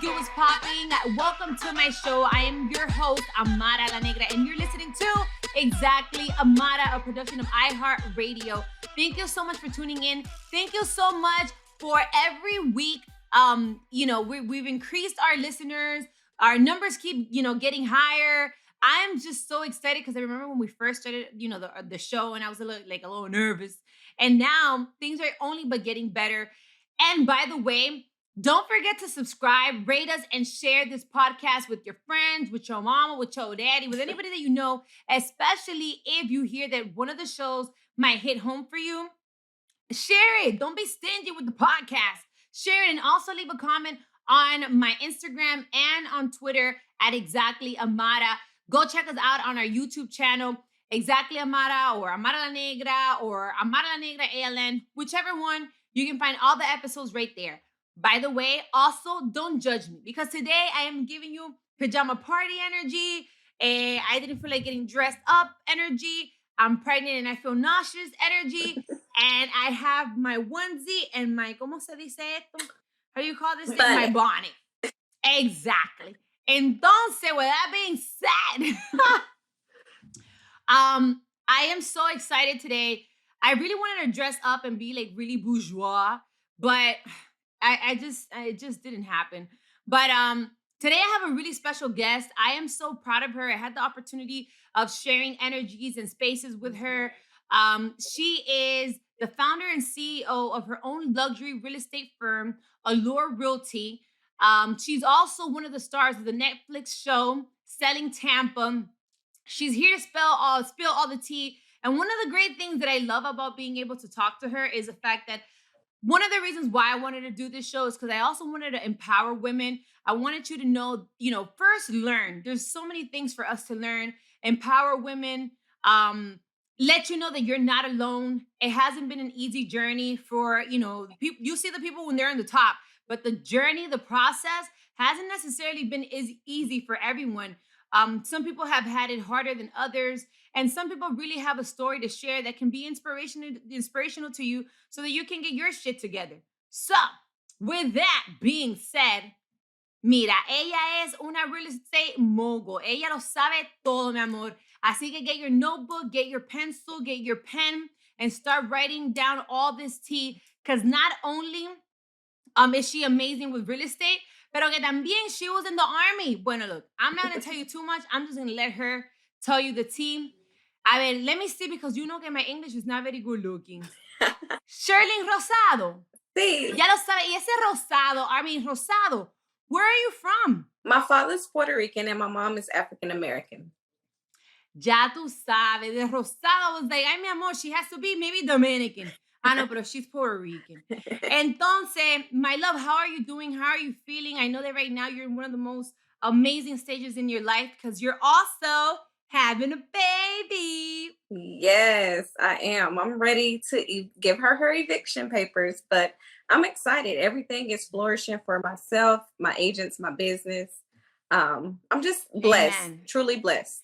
good? What's popping? Welcome to my show. I am your host, Amara La Negra, and you're listening to Exactly Amara, a production of iHeart Radio. Thank you so much for tuning in. Thank you so much for every week. We've increased our listeners. Our numbers keep, getting higher. I'm just so excited because I remember when we first started, the show, and I was a little nervous. And now things are only but getting better. And by the way, don't forget to subscribe, rate us, and share this podcast with your friends, with your mama, with your daddy, with anybody that you know, especially if you hear that one of the shows might hit home for you. Share it. Don't be stingy with the podcast. Share it and also leave a comment on my Instagram and on Twitter at Exactly Amara. Go check us out on our YouTube channel, Exactly Amara or Amara La Negra or Amara La Negra ALN, whichever one. You can find all the episodes right there. By the way, also don't judge me because today I am giving you pajama party energy. I didn't feel like getting dressed up energy. I'm pregnant and I feel nauseous energy. And I have my onesie and my, ¿cómo se dice esto? How do you call this thing? My bonnet. Exactly. Entonces, with that being said, I am so excited today. I really wanted to dress up and be like really bourgeois, but it just didn't happen. But today I have a really special guest. I am so proud of her. I had the opportunity of sharing energies and spaces with her. She is the founder and CEO of her own luxury real estate firm, Allure Realty. She's also one of the stars of the Netflix show Selling Tampa. She's here to spill all the tea. And one of the great things that I love about being able to talk to her is the fact that one of the reasons why I wanted to do this show is because I also wanted to empower women. I wanted you to know, first learn. There's so many things for us to learn. Empower women. Let you know that you're not alone. It hasn't been an easy journey for, people. You see the people when they're on the top, but the journey, the process hasn't necessarily been as easy for everyone. Some people have had it harder than others. And some people really have a story to share that can be inspirational to you so that you can get your shit together. So, with that being said, mira, ella es una real estate mogul. Ella lo sabe todo, mi amor. Así que get your notebook, get your pencil, get your pen, and start writing down all this tea. Because not only is she amazing with real estate, pero que también she was in the army. Bueno, look, I'm not going to tell you too much. I'm just going to let her tell you the tea. A ver, let me see, because you know that my English is not very good looking. Sharelle Rosado. Sí. Ya lo sabe. Y ese Rosado, where are you from? My father's Puerto Rican and my mom is African American. Ya tú sabes. The Rosado was like, ay, mi amor, she has to be maybe Dominican. I know, but she's Puerto Rican. Entonces, my love, how are you doing? How are you feeling? I know that right now you're in one of the most amazing stages in your life because you're also having a baby. Yes, I am. I'm ready to give her eviction papers, but I'm excited. Everything is flourishing for myself, my agents, my business. I'm just blessed, Amen. Truly blessed.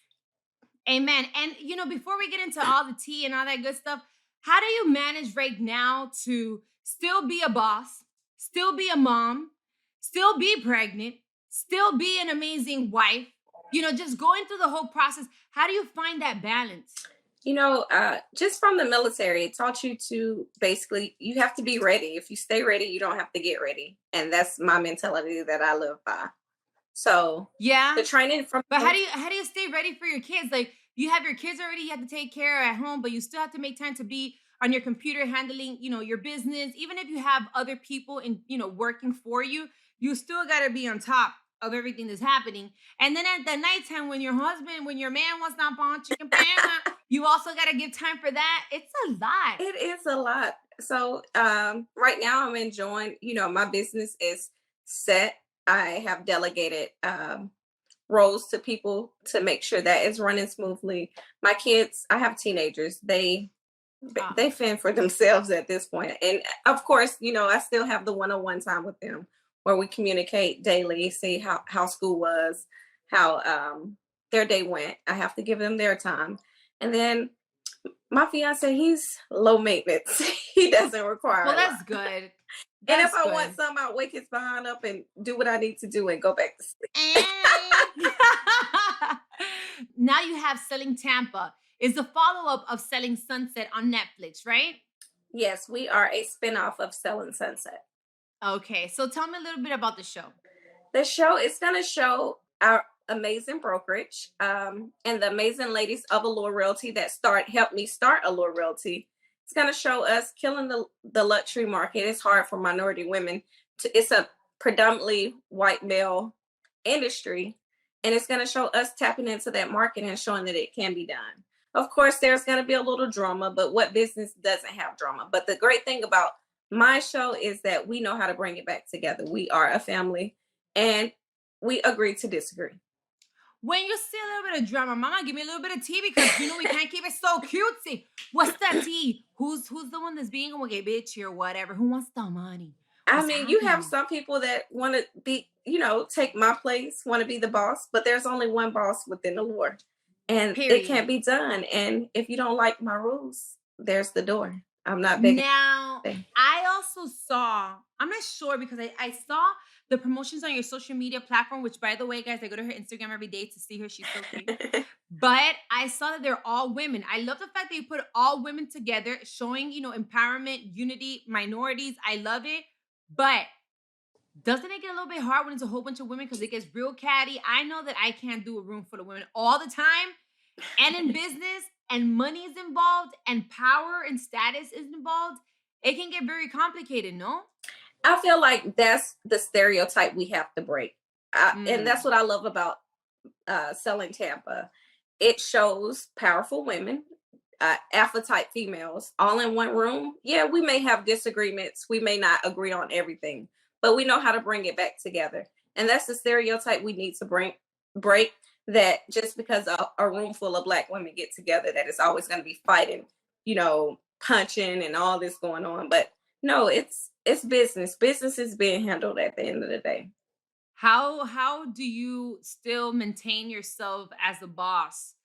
Amen. And, before we get into all the tea and all that good stuff, how do you manage right now to still be a boss, still be a mom, still be pregnant, still be an amazing wife? Just going through the whole process. How do you find that balance? Just from the military, it taught you to basically, you have to be ready. If you stay ready, you don't have to get ready. And that's my mentality that I live by. So yeah, the training from. But how do you stay ready for your kids? Like, you have your kids already, you have to take care of at home, but you still have to make time to be on your computer handling, your business. Even if you have other people in, working for you, you still got to be on top of everything that's happening. And then at the nighttime, when your man wants not on chicken pan, you also got to give time for that. It's a lot. It is a lot. So right now I'm enjoying, my business is set. I have delegated roles to people to make sure that it's running smoothly. My kids, I have teenagers. They fend for themselves at this point. And of course, I still have the one-on-one time with them where we communicate daily, see how school was, how their day went. I have to give them their time. And then My fiance, he's low maintenance. He doesn't require Well, a lot. that's good. And if That's I want good. some, I'll wake his behind up and do what I need to do and go back to sleep. Now you have Selling Tampa. Is the follow-up of Selling Sunset on Netflix, right? Yes, we are a spinoff of Selling Sunset. Okay, so tell me a little bit about the show. The show is going to show our amazing brokerage and the amazing ladies of Allure Realty that helped me start Allure Realty. It's going to show us killing the luxury market. It's hard for minority women. It's a predominantly white male industry, and it's going to show us tapping into that market and showing that it can be done. Of course, there's going to be a little drama, but what business doesn't have drama? But the great thing about my show is that we know how to bring it back together. We are a family, and we agree to disagree. When you see a little bit of drama, mama, give me a little bit of tea because you know we can't keep it so cutesy. What's that tea? Who's the one that's being okay, bitchy or whatever? Who wants the money? I What's mean, you have happening? some people that want to be, take my place, want to be the boss, but there's only one boss within the Lord, and it can't Period. be done. And if you don't like my rules, there's the door. I'm not begging. Now, anything. I also saw, I'm not sure because I saw the promotions on your social media platform, which by the way, guys, I go to her Instagram every day to see her. She's so cute. But I saw that they're all women. I love the fact that you put all women together, showing, empowerment, unity, minorities. I love it. But doesn't it get a little bit hard when it's a whole bunch of women because it gets real catty? I know that I can't do a room full of women all the time. And in business, and money is involved, and power and status is involved, it can get very complicated, no? I feel like that's the stereotype we have to break. And that's Mm. what I love about Selling Tampa. It shows powerful women, alpha type females, all in one room. Yeah, we may have disagreements. We may not agree on everything, but we know how to bring it back together. And that's the stereotype we need to break. That just because a room full of Black women get together, that it's always going to be fighting, punching and all this going on. But no, it's business. Business is being handled at the end of the day. How do you still maintain yourself as a boss,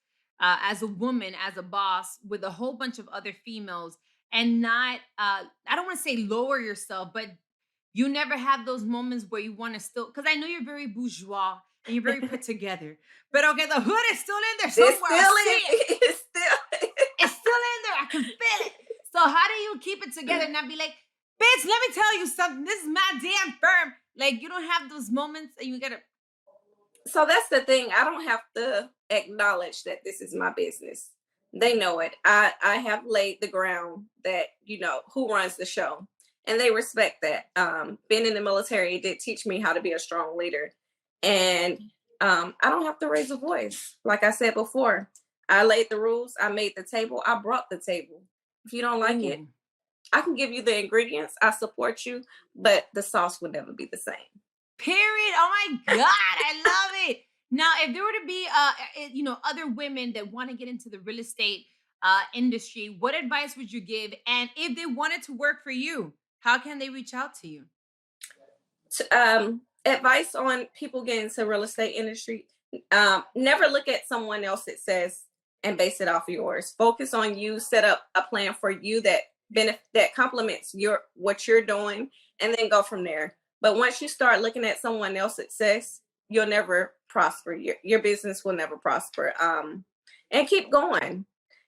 as a woman, as a boss with a whole bunch of other females, and not I don't want to say lower yourself, but you never have those moments where you want to still, because I know you're very bourgeois and you're very put together. But okay, the hood is still in there It's somewhere. I still see it. it's still It's still in there. I can feel it. So how do you keep it together and not be like, bitch, let me tell you something. This is my damn firm. Like you don't have those moments and you gotta. So that's the thing. I don't have to acknowledge that this is my business. They know it. I have laid the ground that who runs the show, and they respect that. Being in the military, it did teach me how to be a strong leader, and I don't have to raise a voice. Like I said before, I laid the rules. I made the table. I brought the table. If you don't like it, Ooh. I can give you the ingredients. I support you, but the sauce would never be the same. Period. Oh my God. I love it. Now, if there were to be other women that want to get into the real estate industry, what advice would you give? And if they wanted to work for you, how can they reach out to you? Advice on people getting into real estate industry: never look at someone else that says and base it off of yours. Focus on you. Set up a plan for you that complements what you're doing, and then go from there. But once you start looking at someone else's success, you'll never prosper. Your business will never prosper. And keep going.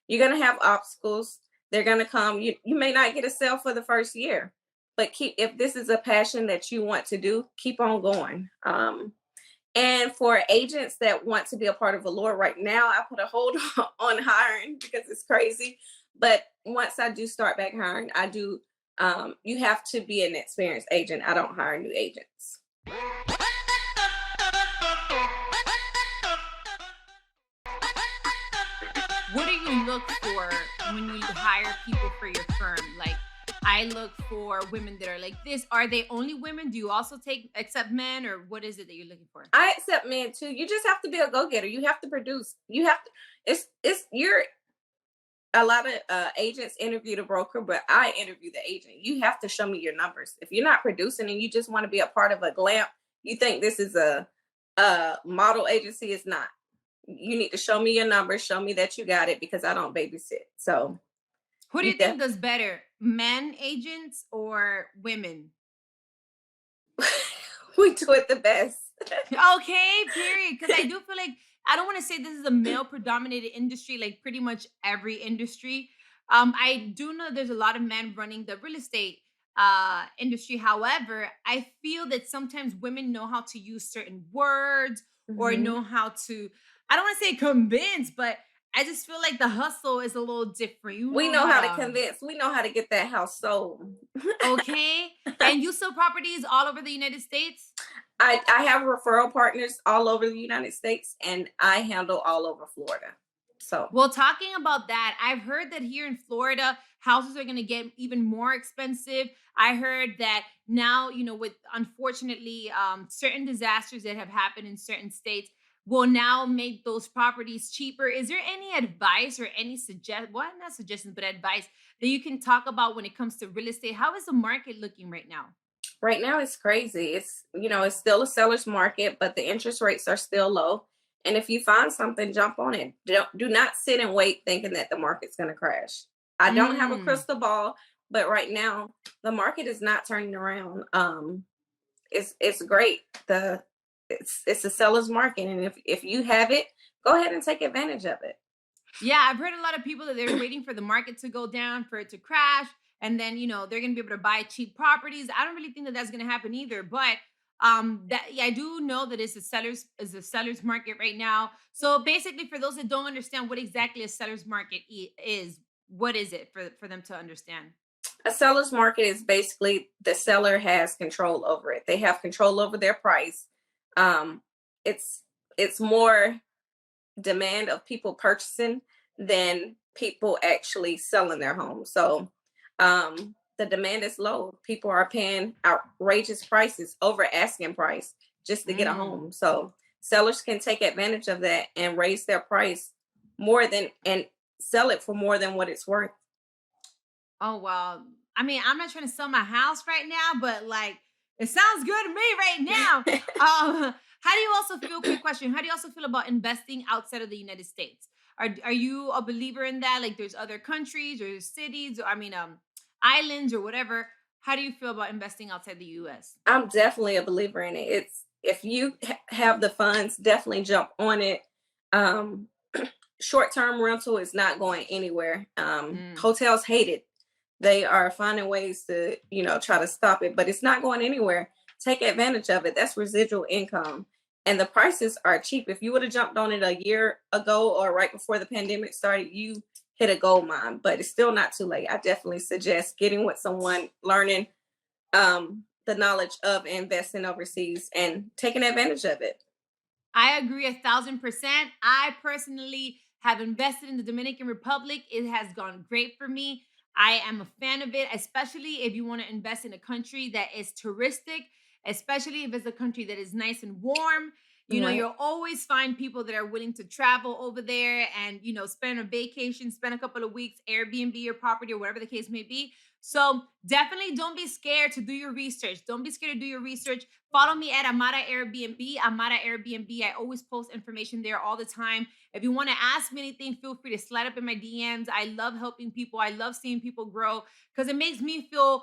You're gonna have obstacles. They're gonna come. You may not get a sale for the first year, but if this is a passion that you want to do, keep on going. And for agents that want to be a part of Allure right now, I put a hold on hiring because it's crazy. But once I do start back hiring, I do. You have to be an experienced agent. I don't hire new agents. What do you look for when you hire people for your firm? Like, I look for women that are like this. Are they only women? Do you also accept men, or what is it that you're looking for? I accept men too. You just have to be a go-getter. You have to produce. You have to. It's you're a lot of agents interview the broker, but I interview the agent. You have to show me your numbers. If you're not producing and you just want to be a part of a glam, you think this is a model agency, it's not. You need to show me your numbers, show me that you got it, because I don't babysit. So Who do You you def think does better, men agents or women? we do it the best. Okay, period. Because I do feel like I don't want to say this is a male predominated industry, like pretty much every industry. I do know there's a lot of men running the real estate industry. However, I feel that sometimes women know how to use certain words or Mhm. know how to, I don't want to say convince, but I just feel like the hustle is a little different. You We know know how how to to, convince. We know how to get that house sold. okay. And you sell properties all over the United States? I have referral partners all over the United States, and I handle all over Florida. So Well, talking about that, I've heard that here in Florida, houses are going to get even more expensive. I heard that now, with unfortunately certain disasters that have happened in certain states, will now make those properties cheaper. Is there any advice or any well, not suggestions, but advice that you can talk about when it comes to real estate? How is the market looking right now? right now it's crazy. It's still a seller's market, but the interest rates are still low. And if you find something, jump on it. Do not sit and wait thinking that the market's going to crash. I don't have a Mm. crystal ball, but right now the market is not turning around. It's great. It's a seller's market, and if you have it, go ahead and take advantage of it. Yeah, I've heard a lot of people that they're waiting for the market to go down for it to crash, and then they're going to be able to buy cheap properties. I don't really think that that's going to happen either, but that yeah, I do know that it's a seller's market right now. So basically, for those that don't understand what exactly a seller's market is, what is it for them to understand? A seller's market is basically the seller has control over it. They have control over their price. Um, it's it's more demand of people purchasing than people actually selling their home. So the demand is low. People are paying outrageous prices over asking price just to get a Mm. home. So sellers can take advantage of that and raise their price more than and sell it for more than what it's worth. Oh well, I mean, I'm not trying to sell my house right now, but like it sounds good to me right now. How do you also feel? Quick question: how do you also feel about investing outside of the United States? Are you a believer in that? Like, there's other countries or cities, or I mean, islands or whatever. How do you feel about investing outside the U.S.? I'm definitely a believer in it. It's if you have the funds, definitely jump on it. Um, Short-term rental is not going anywhere. Mm. Hotels hate it. They are finding ways to, try to stop it, but it's not going anywhere. Take advantage of it. That's residual income. And the prices are cheap. If you would have jumped on it a year ago or right before the pandemic started, you hit a gold mine, but it's still not too late. I definitely suggest getting with someone, learning the knowledge of investing overseas and taking advantage of it. I agree 1,000%. I personally have invested in the Dominican Republic. It has gone great for me. I am a fan of it, especially if you want to invest in a country that is touristic, especially if it's a country that is nice and warm. Right. You'll always find people that are willing to travel over there and, spend a vacation, spend a couple of weeks, Airbnb or property or whatever the case may be. So definitely don't be scared to do your research. Don't be scared to do your research. Follow me at Amara Airbnb. Amara Airbnb. I always post information there all the time. If you want to ask me anything, feel free to slide up in my DMs. I love helping people. I love seeing people grow because it makes me feel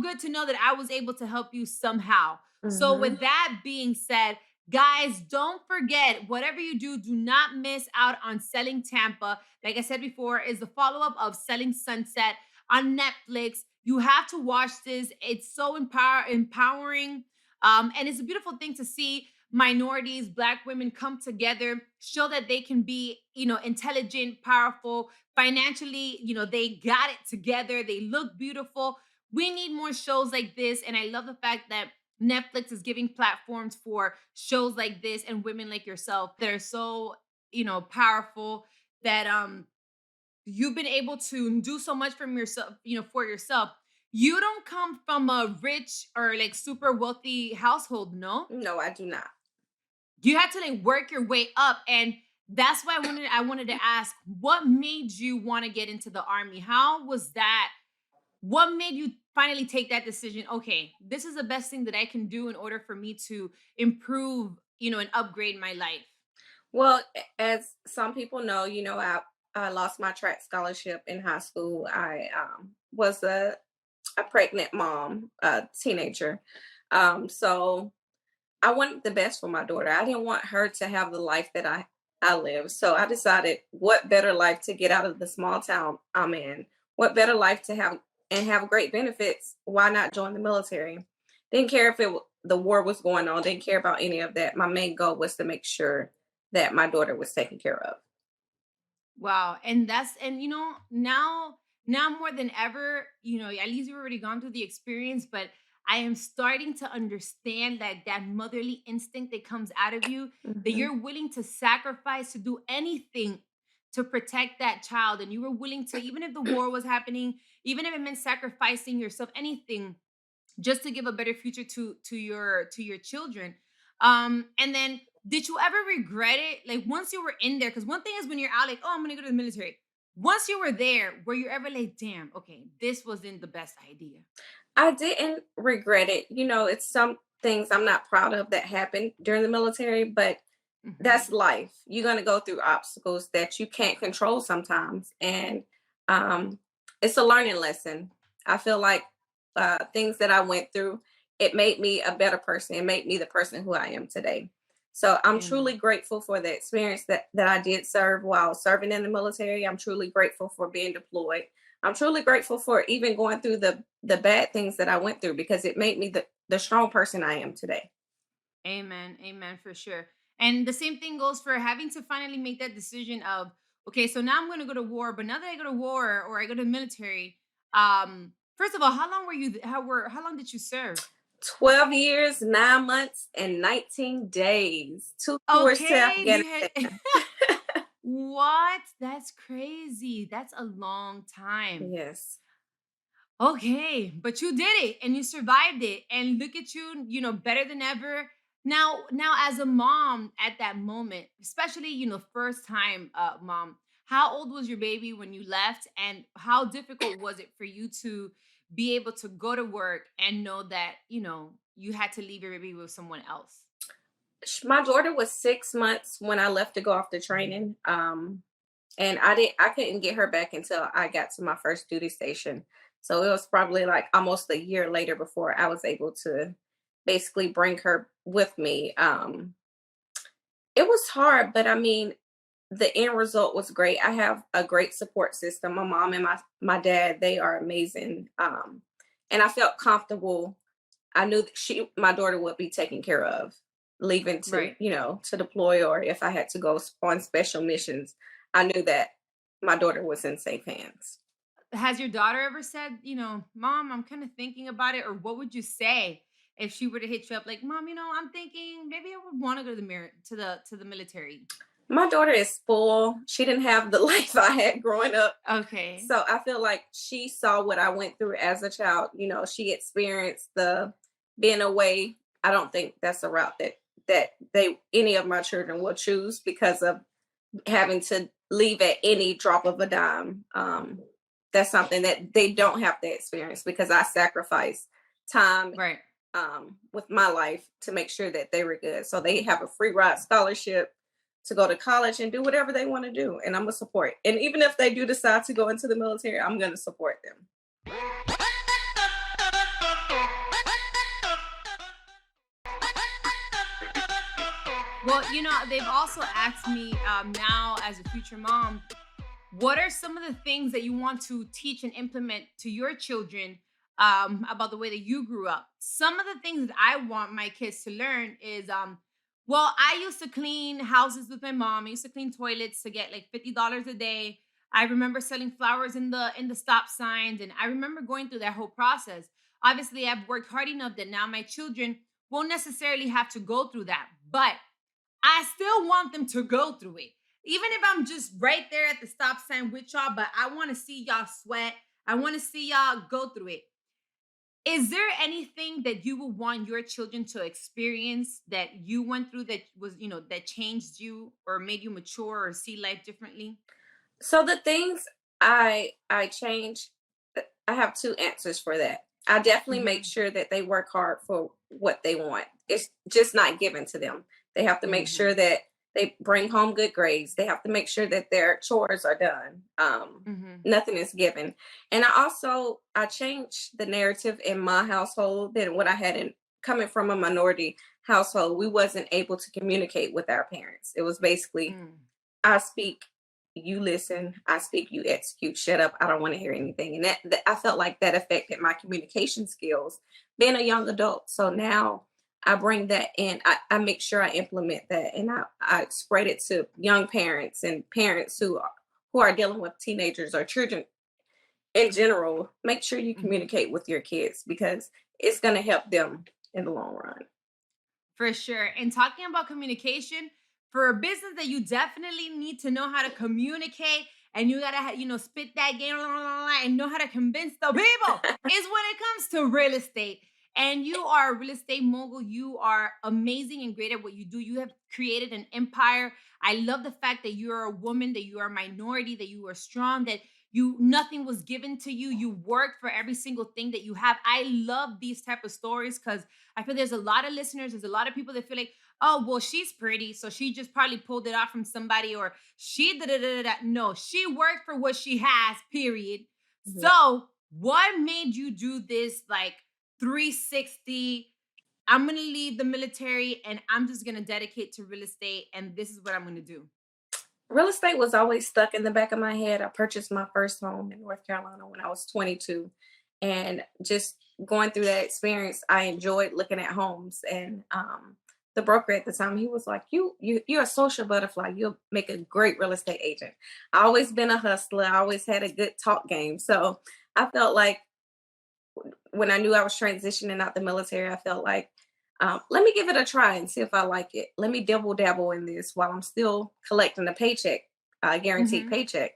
good to know that I was able to help you somehow. So Hmm. with that being said, guys, don't forget, whatever you do, do not miss out on Selling Tampa. Like I said before, is the follow-up of Selling Sunset on Netflix. You have to watch this. It's so empowering. And it's a beautiful thing to see minorities, Black women come together, show that they can be, intelligent, powerful, financially, they got it together, they look beautiful. We need more shows like this. And I love the fact that Netflix is giving platforms for shows like this and women like yourself that are so, powerful that you've been able to do so much from yourself, for yourself. You don't come from a rich or like super wealthy household, no? No, I do not. You had to like work your way up, and that's why I wanted to ask, what made you want to get into the army? How was that? What made you finally take that decision? Okay, this is the best thing that I can do in order for me to improve, and upgrade my life. Well, as some people know, I lost my track scholarship in high school. I was a pregnant mom, a teenager. So I wanted the best for my daughter. I didn't want her to have the life that I live. So I decided what better life to get out of the small town I'm in. What better life to have and have great benefits. Why not join the military? Didn't care if the war was going on. Didn't care about any of that. My main goal was to make sure that my daughter was taken care of. Wow. And now more than ever, at least you've already gone through the experience, but I am starting to understand that motherly instinct that comes out of you, that Mhm. you're willing to sacrifice, to do anything to protect that child. And you were willing to, even if the war was happening, even if it meant sacrificing yourself, anything just to give a better future to your children. And then did you ever regret it, like once you were in there? Because one thing is when you're out, like, oh, I'm gonna go to the military. Once you were there, were you ever like, damn, okay, this wasn't the best idea? I didn't regret it. It's some things I'm not proud of that happened during the military, but that's Hmm. life. You're going to go through obstacles that you can't control sometimes. And um, it's a learning lesson. I feel like things that I went through, it made me a better person. It made me the person who I am today. So I'm truly Amen. grateful for the experience that I did serve while serving in the military. I'm truly grateful for being deployed. I'm truly grateful for even going through the bad things that I went through because it made me the strong person I am today. Amen. Amen, for sure. And the same thing goes for having to finally make that decision of, okay, so now I'm gonna go to war, but now that I go to war or I go to the military, first of all, how long were you how long did you serve? 12 years, 9 months, and 19 days. Two tours to Okay, you Afghanistan. had what? That's crazy. That's a long time. Yes. Okay, but you did it and you survived it. And look at you, better than ever. Now as a mom at that moment, especially, first time mom, how old was your baby when you left and how difficult was it for you to be able to go to work and know that, you had to leave your baby with someone else? My daughter was 6 months when I left to go off the training. And I couldn't get her back until I got to my first duty station. So it was probably like almost a year later before I was able to basically bring her with me. It was hard, but I mean, the end result was great. I have a great support system. My mom and my dad, they are amazing. And I felt comfortable. I knew that my daughter would be taken care of leaving to, Right. to deploy or if I had to go on special missions. I knew that my daughter was in safe hands. Has your daughter ever said, "Mom, I'm kind of thinking about it," or what would you say if she were to hit you up like, "Mom, I'm thinking maybe I would want to go to the to the military." My daughter is spoiled. She didn't have the life I had growing up. Okay. So I feel like she saw what I went through as a child. She experienced the being away. I don't think that's a route that they any of my children will choose because of having to leave at any drop of a dime. That's something that they don't have to experience because I sacrificed time Right. with my life to make sure that they were good. So they have a free ride scholarship to go to college and do whatever they want to do. And I'm going to support. And even if they do decide to go into the military, I'm going to support them. Well, they've also asked me, now as a future mom, what are some of the things that you want to teach and implement to your children, about the way that you grew up? Some of the things that I want my kids to learn is, well, I used to clean houses with my mom. I used to clean toilets to get like $50 a day. I remember selling flowers in the stop signs, and I remember going through that whole process. Obviously, I've worked hard enough that now my children won't necessarily have to go through that, but I still want them to go through it. Even if I'm just right there at the stop sign with y'all, but I want to see y'all sweat. I want to see y'all go through it. Is there anything that you would want your children to experience that you went through that was, that changed you or made you mature or see life differently? So the things I change, I have two answers for that. I definitely make Mm-hmm. sure that they work hard for what they want. It's just not given to them. They have to make sure Mm-hmm. that They bring home good grades. They have to make sure that their chores are done. Mm-hmm. Nothing is given. And I changed the narrative in my household than what I had in coming from a minority household. We wasn't able to communicate with our parents. It was basically Mm. I speak, you listen. I speak, you execute. Shut up. I don't want to hear anything. And I felt like that affected my communication skills being a young adult. So now I bring that in. I make sure I implement that, and I spread it to young parents and parents who are dealing with teenagers or children in general. Make sure you Mm-hmm. communicate with your kids because it's going to help them in the long run. For sure. And talking about communication, for a business that you definitely need to know how to communicate and you gotta, spit that game and know how to convince the people is when it comes to real estate. And you are a real estate mogul. You are amazing and great at what you do. You have created an empire. I love the fact that you're a woman, that you are a minority, that you are strong, that you nothing was given to you. You worked for every single thing that you have. I love these type of stories because I feel there's a lot of listeners, there's a lot of people that feel like, oh, well, she's pretty, so she just probably pulled it off from somebody, or she da da da da. No, she worked for what she has, period. Mhm. So, what made you do this like 360? I'm gonna leave the military and I'm just gonna dedicate to real estate, and this is what I'm gonna do. Real estate was always stuck in the back of my head. I purchased my first home in North Carolina when I was 22. And just going through that experience, I enjoyed looking at homes. And the broker at the time, he was like, you're a social butterfly. You'll make a great real estate agent. I always been a hustler. I always had a good talk game. So I felt like when I knew I was transitioning out the military, I felt like, let me give it a try and see if I like it. Let me double dabble in this while I'm still collecting a paycheck, a guaranteed Mm-hmm. paycheck.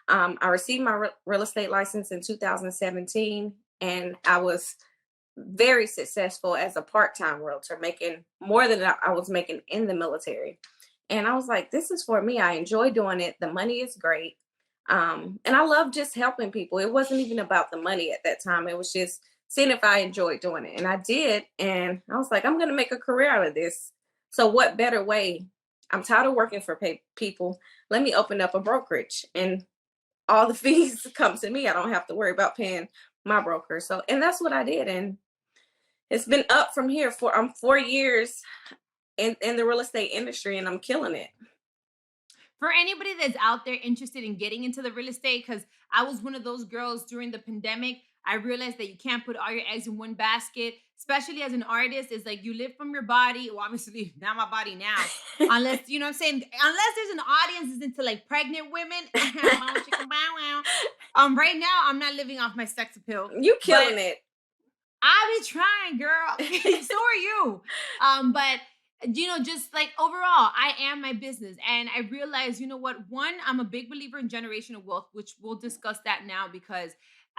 I received my real estate license in 2017, and I was very successful as a part-time realtor, making more than I was making in the military. And I was like, this is for me. I enjoy doing it. The money is great. And I love just helping people. It wasn't even about the money at that time. It was just seeing if I enjoyed doing it. And I did. And I was like, I'm going to make a career out of this. So what better way? I'm tired of working for people. Let me open up a brokerage and all the fees come to me. I don't have to worry about paying my broker. So, and that's what I did. And it's been up from here for 4 years in the real estate industry, and I'm killing it. For anybody that's out there interested in getting into the real estate, because I was one of those girls during the pandemic, I realized that you can't put all your eggs in one basket, especially as an artist. It's like you live from your body. Well, obviously, not my body now. Unless, you know what I'm saying? Unless there's an audience that's into like pregnant women. Bow, chicka, bow, wow. Right now, I'm not living off my sex appeal, You but killing it. I be trying, girl. So are you. But just like overall, I am my business. And I realize, you know what? One, I'm a big believer in generational wealth, which we'll discuss that now because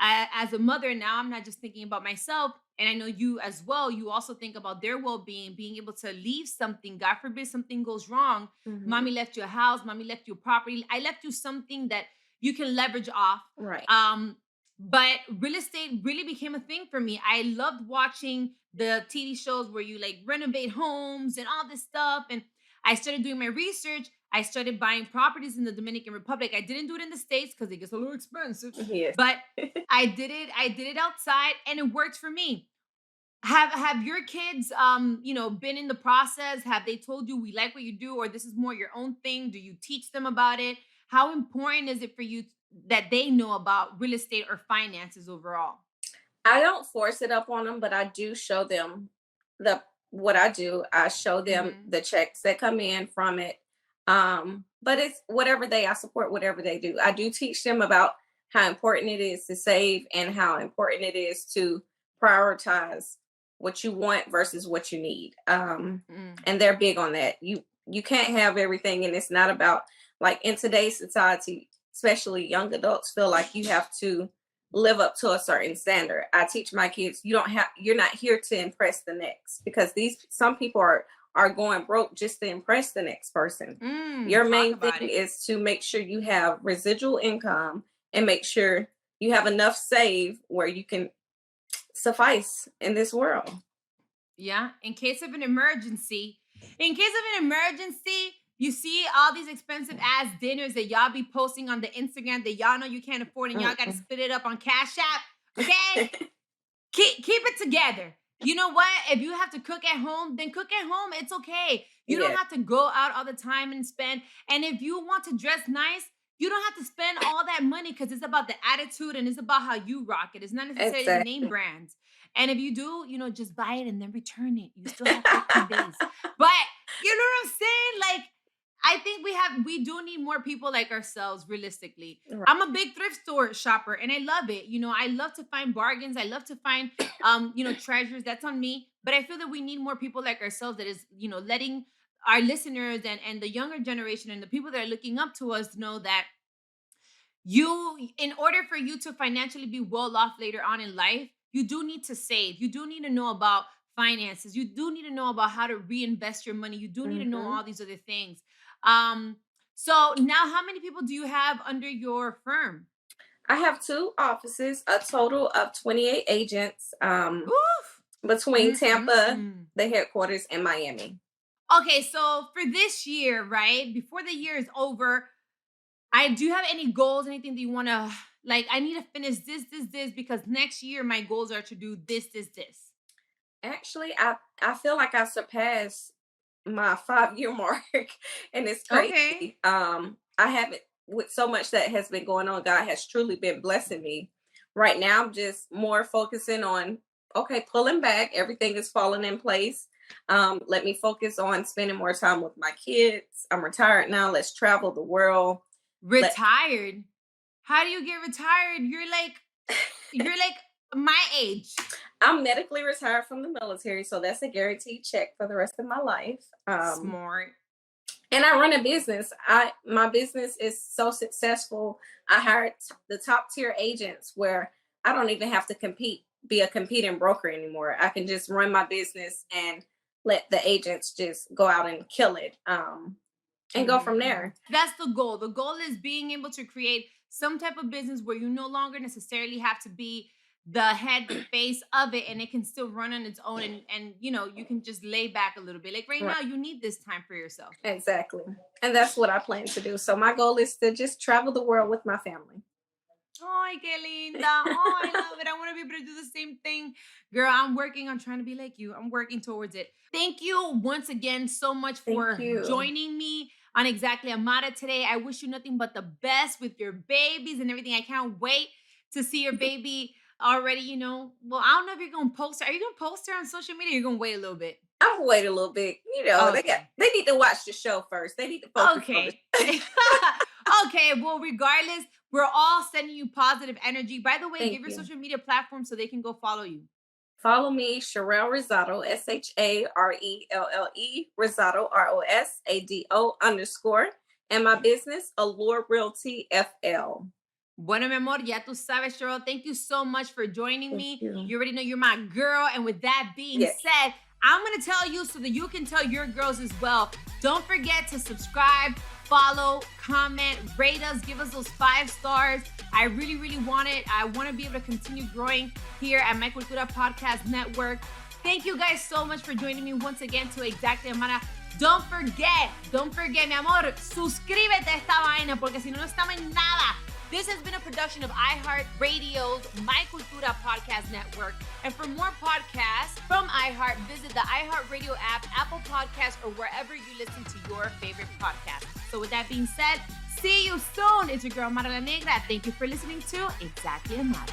as a mother now, I'm not just thinking about myself. And I know you as well. You also think about their well-being, being able to leave something. God forbid something goes wrong. Mhm. Mommy left you a house, mommy left you a property. I left you something that you can leverage off. Right. But real estate really became a thing for me. I loved watching the TV shows where you like renovate homes and all this stuff. And I started doing my research. I started buying properties in the Dominican Republic. I didn't do it in the States because it gets a little expensive, Yes. but I did it. I did it outside and it worked for me. Have your kids been in the process? Have they told you we like what you do or this is more your own thing? Do you teach them about it? How important is it for you that they know about real estate or finances overall? I don't force it up on them, but I do show them the what I do. I show them Mhm. the checks that come in from it. But it's whatever I support whatever they do. I do teach them about how important it is to save and how important it is to prioritize what you want versus what you need. Mm. And they're big on that. You can't have everything, and it's not about like in today's society, especially young adults feel like you have to live up to a certain standard. I teach my kids you're not here to impress the next because these some people are going broke just to impress the next person. Your Talk main thing about it. is to make sure you have residual income and make sure you have enough save where you can suffice in this world. Yeah. In case of an emergency, You see all these expensive ass dinners that y'all be posting on the Instagram that y'all know you can't afford and y'all got to Mm-mm. split it up on Cash App. Okay? Keep it together. You know what? If you have to cook at home, then cook at home. It's okay. You don't Yeah, have to go out all the time and spend. And if you want to dress nice, you don't have to spend all that money because it's about the attitude and it's about how you rock it. It's not necessarily the name exactly. brands. And if you do, just buy it and then return it. You still have 14 days. But you know what I'm saying? Like, I think we do need more people like ourselves, realistically. Right. I'm a big thrift store shopper and I love it. I love to find bargains. I love to find treasures. That's on me. But I feel that we need more people like ourselves that is, letting our listeners and the younger generation and the people that are looking up to us know that in order for you to financially be well off later on in life, you do need to save. You do need to know about finances. You do need to know about how to reinvest your money. You do need to know Hmm. all these other things. Um, so now how many people do you have under your firm? I have two offices, a total of 28 agents, Oof. between Tampa, Mm-mm-mm. the headquarters, and Miami. Okay, so for this year, right before the year is over, do you have any goals, anything that you want to like? I need to finish this because next year my goals are to do this. Actually, I feel like I surpassed my 5 year mark, and it's Okay. crazy. I haven't, with so much that has been going on. God has truly been blessing me. Right now, I'm just more focusing on, okay, pulling back. Everything is falling in place. Let me focus on spending more time with my kids. I'm retired now. Let's travel the world. Let Retired? How do you get retired? You're like my age. I'm medically retired from the military, so that's a guaranteed check for the rest of my life. Smart. And I run a business. My business is so successful. I hired the top tier agents where I don't even have to be a competing broker anymore. I can just run my business and let the agents just go out and kill it, and go from there. That's the goal. The goal is being able to create some type of business where you no longer necessarily have to be the head, the face of it, and it can still run on its own and you can just lay back a little bit. Like right Right. now, you need this time for yourself. Exactly. And that's what I plan to do. So my goal is to just travel the world with my family. Ay, qué linda. Oh, I love it. I want to be able to do the same thing. Girl, I'm working on trying to be like you. I'm working towards it. Thank you once again so much Thank for you. joining me on Exactly Amara today. I wish you nothing but the best with your babies and everything. I can't wait to see your baby already, Well, I don't know if you're going to post her. Are you going to post her on social media or you're going to wait a little bit? I'll wait a little bit. Okay. They need to watch the show first. They need to focus on the Okay. Okay. Well, regardless, we're all sending you positive energy. By the way, give Thank your you. social media platform so they can go follow you. Follow me, Sharelle Rosado, Sharelle Rosado_. And my business, Allure Realty FL. Bueno, mi amor, ya tú sabes, Cheryl. Thank you so much for joining Thank me. you. You already know you're my girl. And with that being Yes. said, I'm going to tell you so that you can tell your girls as well. Don't forget to subscribe, follow, comment, rate us, give us those 5 stars. I really, really want it. I want to be able to continue growing here at my Cultura Podcast Network. Thank you guys so much for joining me once again to Exactly Amara. Don't forget, mi amor, suscríbete a esta vaina porque si no, no estamos en nada. This has been a production of iHeart Radio's My Cultura Podcast Network. And for more podcasts from iHeart, visit the iHeart Radio app, Apple Podcasts, or wherever you listen to your favorite podcast. So with that being said, see you soon. It's your girl, Amara La Negra. Thank you for listening to Exactly Amara.